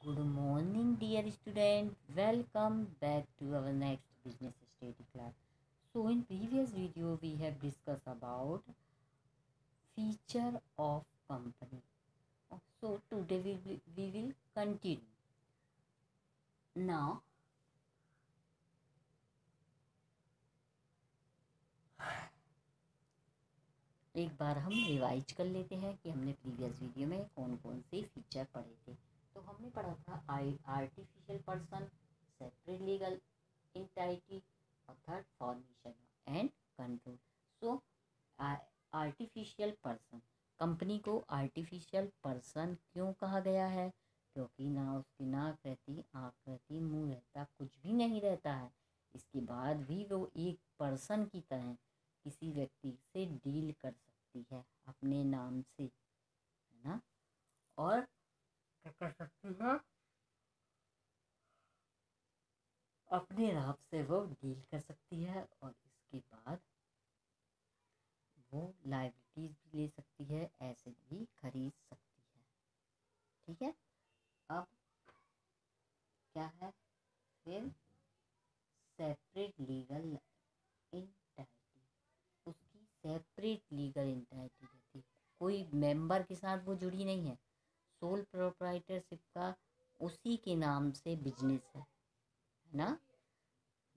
Good morning, dear student. Welcome back to our next business study class. So, in previous video, we have discussed about feature of company. So, today we will continue. Now, एक बार हम revise कर लेते हैं कि हमने previous video में कौन कौन से फीचर पढ़े थे। तो हमने पढ़ा था artificial person, separate legal entity और third formation and control. So artificial person, company को आर्टिफिशियल पर्सन क्यों कहा गया है? क्योंकि ना उसकी नाक रहती, आँख रहती, मुंह रहता, कुछ भी नहीं रहता है। इसके बाद भी वो एक पर्सन की तरह किसी व्यक्ति से डील कर सकती है अपने नाम से, है ना। और क्या कर सकती है? अपने नाम से वो डील कर सकती है और इसके बाद वो लायबिलिटीज भी ले सकती है, एसेट भी खरीद सकती है। ठीक है। अब क्या है फिर? सेपरेट लीगल एंटिटी, उसकी सेपरेट लीगल एंटिटी रहती है, कोई मेंबर के साथ वो जुड़ी नहीं है। सोल प्रोप्राइटरशिप का उसी के नाम से बिजनेस है ना।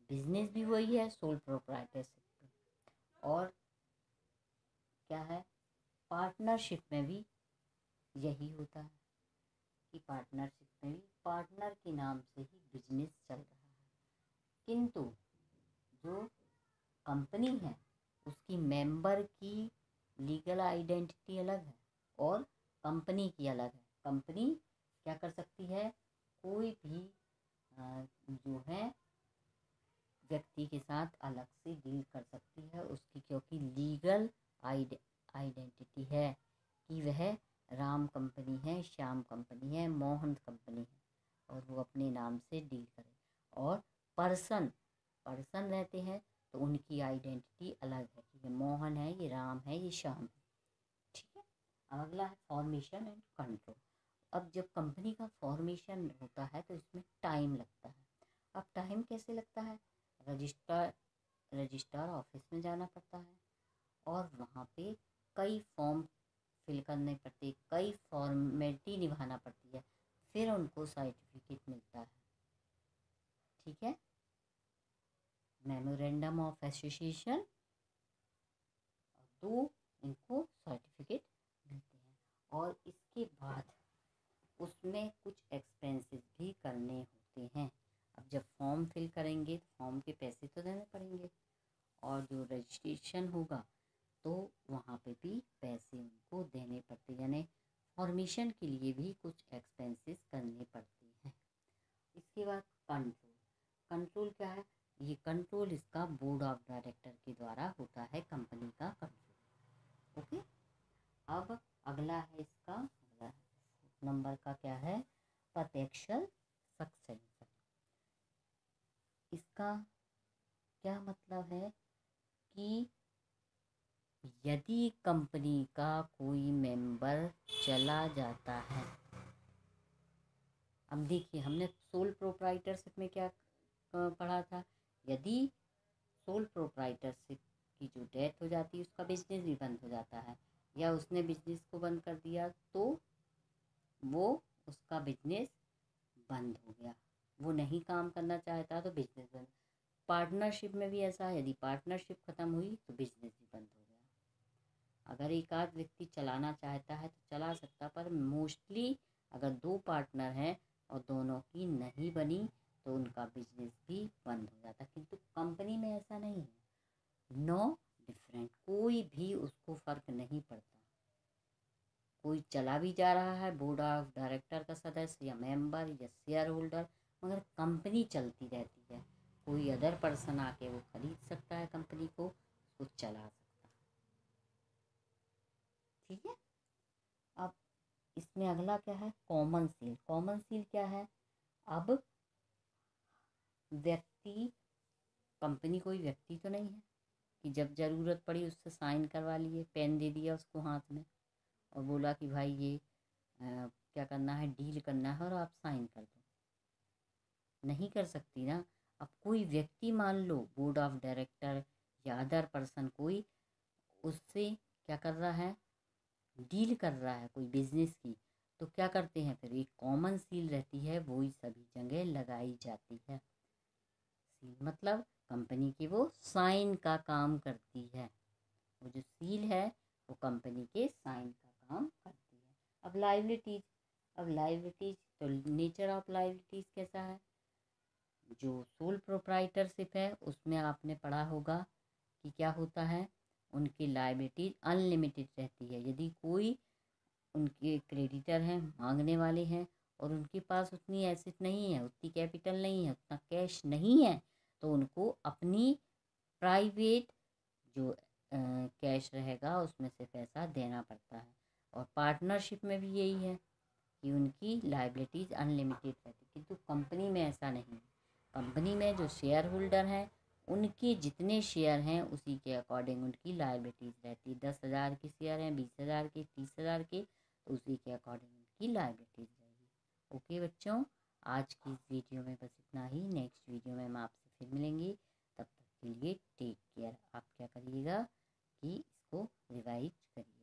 बिजनेस भी वही है, सोल प्रोप्राइटरशिप। और क्या है, पार्टनरशिप में भी यही होता है कि पार्टनरशिप में भी पार्टनर के नाम से ही बिजनेस चल रहा है। किंतु जो कंपनी है उसकी मेंबर की लीगल आइडेंटिटी अलग है और कंपनी की अलग है। कंपनी क्या कर सकती है? कोई भी जो है व्यक्ति के साथ अलग से डील कर सकती है उसकी, क्योंकि लीगल आइडेंटिटी है कि वह राम कंपनी है, श्याम कंपनी है, मोहन कंपनी है और वो अपने नाम से डील करे। और पर्सन रहते हैं तो उनकी आइडेंटिटी अलग है कि ये मोहन है, ये राम है, ये श्याम है। ठीक है। अब अगला है फॉर्मेशन एंड कंट्रोल। अब जब कंपनी का फॉर्मेशन होता है तो इसमें टाइम लगता है। अब टाइम कैसे लगता है? रजिस्ट्रार ऑफिस में जाना पड़ता है और वहाँ पे कई फॉर्म फिल करने पड़ते, कई फॉर्मेलिटी निभाना पड़ती है, फिर उनको सर्टिफिकेट मिलता है। ठीक है। मेमोरेंडम ऑफ एसोसिएशन, तो इनको सर्टिफिकेट मिलते हैं। और इसके बाद उसमें कुछ एक्सपेंसेस भी करने होते हैं। अब जब फॉर्म फिल करेंगे तो फॉर्म के पैसे तो देने पड़ेंगे और जो रजिस्ट्रेशन होगा तो वहाँ पे भी पैसे उनको देने पड़ते, यानी फॉर्मेशन के लिए भी कुछ एक्सपेंसेस करने पड़ते हैं। इसके बाद कंट्रोल। कंट्रोल क्या है? ये कंट्रोल इसका बोर्ड ऑफ डायरेक्टर के द्वारा होता है, कंपनी का कंट्रोल। ओके। अब अगला है इसका अगला नंबर का क्या है? प्रत्यक्ष सक्सेशन। इसका क्या मतलब है कि यदि कंपनी का कोई मेंबर चला जाता है, अब देखिए हमने सोल प्रोप्राइटरशिप में क्या पढ़ा था? यदि सोल प्रोप्राइटरशिप की जो डेथ हो जाती है उसका बिजनेस भी बंद हो जाता है, या उसने बिजनेस को बंद कर दिया तो वो उसका बिजनेस बंद हो गया, वो नहीं काम करना चाहता तो बिजनेस बंद। पार्टनरशिप में भी ऐसा है, यदि पार्टनरशिप ख़त्म हुई तो बिजनेस भी बंद हो गया। अगर एक आध व्यक्ति चलाना चाहता है तो चला सकता, पर मोस्टली अगर दो पार्टनर हैं और दोनों की नहीं बनी तो उनका बिजनेस भी बंद हो जाता। किंतु कंपनी में ऐसा नहीं है, नो डिफरेंट, कोई भी उसको फ़र्क नहीं पड़ता। कोई चला भी जा रहा है, बोर्ड ऑफ डायरेक्टर का सदस्य या मेंबर या शेयर होल्डर, मगर कंपनी चलती रहती है। कोई अदर पर्सन आके वो खरीद सकता है कंपनी को, उसको चला सकता है। ठीक है। अब इसमें अगला क्या है? Common seal. कॉमन सील क्या है? अब व्यक्ति, कंपनी कोई व्यक्ति तो नहीं है कि जब ज़रूरत पड़ी उससे साइन करवा लिए, पेन दे दिया उसको हाथ में और बोला कि भाई ये क्या क्या करना है, डील करना है और आप साइन कर दो। नहीं कर सकती ना। अब कोई व्यक्ति मान लो बोर्ड ऑफ डायरेक्टर या अदर पर्सन कोई उससे क्या कर रहा है, डील कर रहा है कोई बिजनेस की, तो क्या करते हैं फिर, एक कॉमन सील रहती है, वो ही सभी जगह लगाई जाती है। सील मतलब कंपनी की वो साइन का काम करती है। वो जो सील है वो कंपनी के साइन का काम करती है। अब लाइबिलिटीज तो नेचर ऑफ लाइबिलिटीज कैसा है, जो सोल प्रोप्राइटरशिप है उसमें आपने पढ़ा होगा कि क्या होता है, उनकी लाइबिलिटीज अनलिमिटेड रहती है। यदि कोई उनके क्रेडिटर हैं, मांगने वाले हैं, और उनके पास उतनी एसेट नहीं है, उतनी कैपिटल नहीं है, उतना कैश नहीं है, तो उनको अपनी प्राइवेट जो कैश रहेगा उसमें से पैसा देना पड़ता है। और पार्टनरशिप में भी यही है कि उनकी लाइबिलिटीज़ अनलिमिटेड रहती है, किंतु कंपनी में ऐसा नहीं है। कंपनी में जो शेयर होल्डर हैं उनके जितने शेयर हैं उसी के अकॉर्डिंग उनकी लाइबिलिटीज़ रहती है। 10,000 के शेयर हैं, 20,000 के, 30,000 के, तो उसी के अकॉर्डिंग उनकी लाइबिलिटीज़ रहेगी। ओके बच्चों, आज की इस वीडियो में बस इतना ही। नेक्स्ट वीडियो में हम आपसे फिर मिलेंगे। तब तक के लिए टेक केयर। आप क्या करिएगा कि इसको रिवाइज करिए।